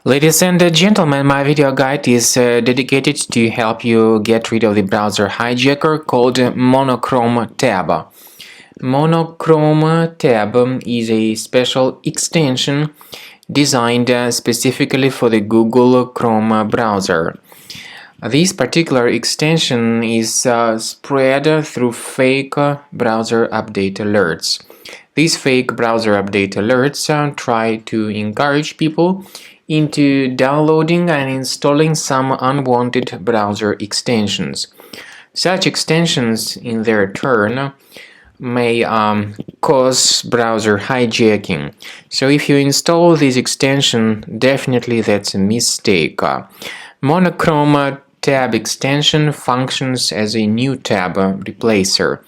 Ladies and gentlemen, my video guide is dedicated to help you get rid of the browser hijacker called Monochrome Tab. Monochrome Tab is a special extension designed specifically for the Google Chrome browser. This particular extension is spread through fake browser update alerts. These fake browser update alerts try to encourage people into downloading and installing some unwanted browser extensions. Such extensions, in their turn, may cause browser hijacking. So if you install this extension, definitely that's a mistake. Monochrome Tab extension functions as a new tab replacer.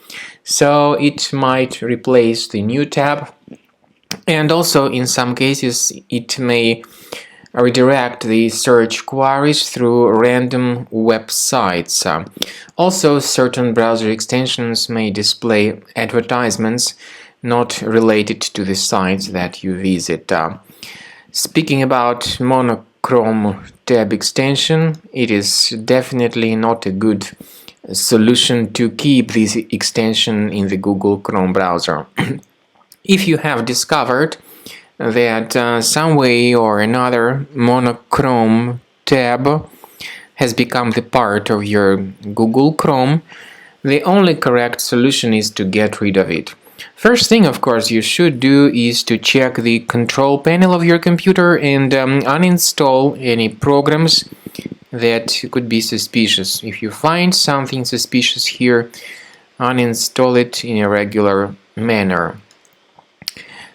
So it might replace the new tab, and also in some cases it may redirect the search queries through random websites. Also, certain browser extensions may display advertisements not related to the sites that you visit. Speaking about Monochrome Tab extension, it is definitely not a good solution to keep this extension in the Google Chrome browser. If you have discovered that some way or another Monochrome Tab has become the part of your Google Chrome, the only correct solution is to get rid of it. First thing, of course, you should do is to check the control panel of your computer and uninstall any programs that could be suspicious. If you find something suspicious here, uninstall it in a regular manner.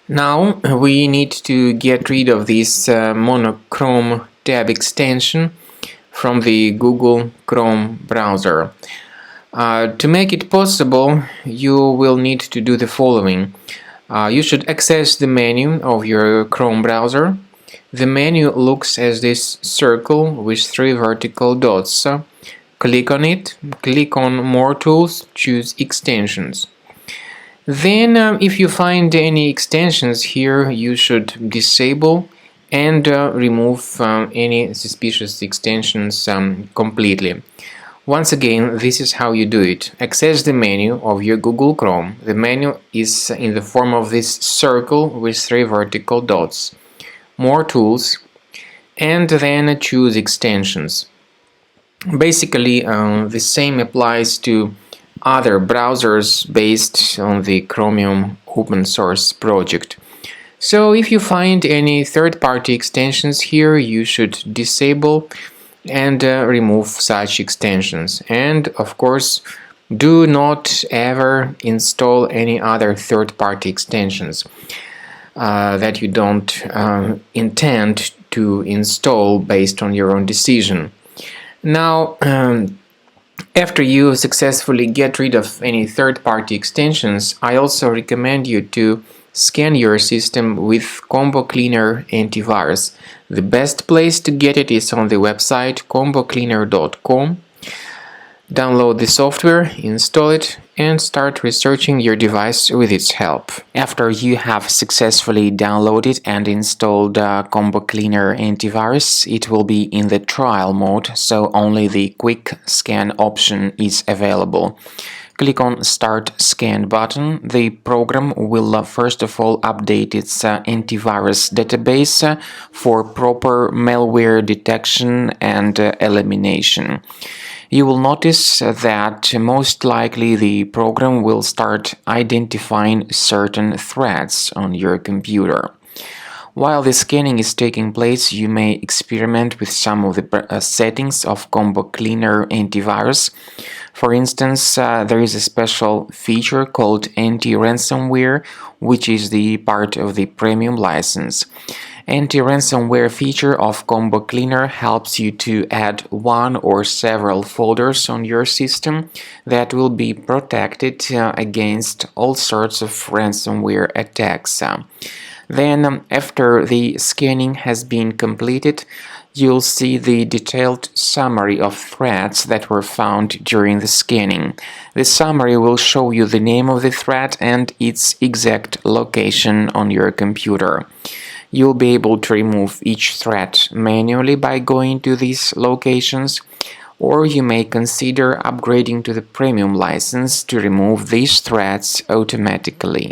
Now we need to get rid of this Monochrome Tab extension from the Google Chrome browser. To make it possible, you will need to do the following. You should access the menu of your Chrome browser. The menu looks as this circle with 3 vertical dots. Click on it, click on More Tools, choose Extensions. Then, if you find any extensions here, you should disable and remove any suspicious extensions completely. Once again, this is how you do it. Access the menu of your Google Chrome. The menu is in the form of this circle with 3 vertical dots. More Tools, and then choose Extensions. Basically, the same applies to other browsers based on the Chromium open source project. So if you find any third-party extensions here, you should disable and remove such extensions. And of course, do not ever install any other third-party extensions that you don't intend to install based on your own decision. Now, after you successfully get rid of any third-party extensions, I also recommend you to scan your system with Combo Cleaner Antivirus. The best place to get it is on the website combocleaner.com. Download the software, install it, and start researching your device with its help. After you have successfully downloaded and installed Combo Cleaner Antivirus, it will be in the trial mode, so only the quick scan option is available. Click on Start Scan button. The program will first of all update its antivirus database for proper malware detection and elimination. You will notice that most likely the program will start identifying certain threats on your computer. While the scanning is taking place, you may experiment with some of the settings of Combo Cleaner Antivirus. For instance, there is a special feature called anti-ransomware, which is the part of the premium license. Anti-ransomware feature of Combo Cleaner helps you to add one or several folders on your system that will be protected against all sorts of ransomware attacks. Then, after the scanning has been completed, you'll see the detailed summary of threats that were found during the scanning. The summary will show you the name of the threat and its exact location on your computer. You'll be able to remove each thread manually by going to these locations, or you may consider upgrading to the premium license to remove these threads automatically.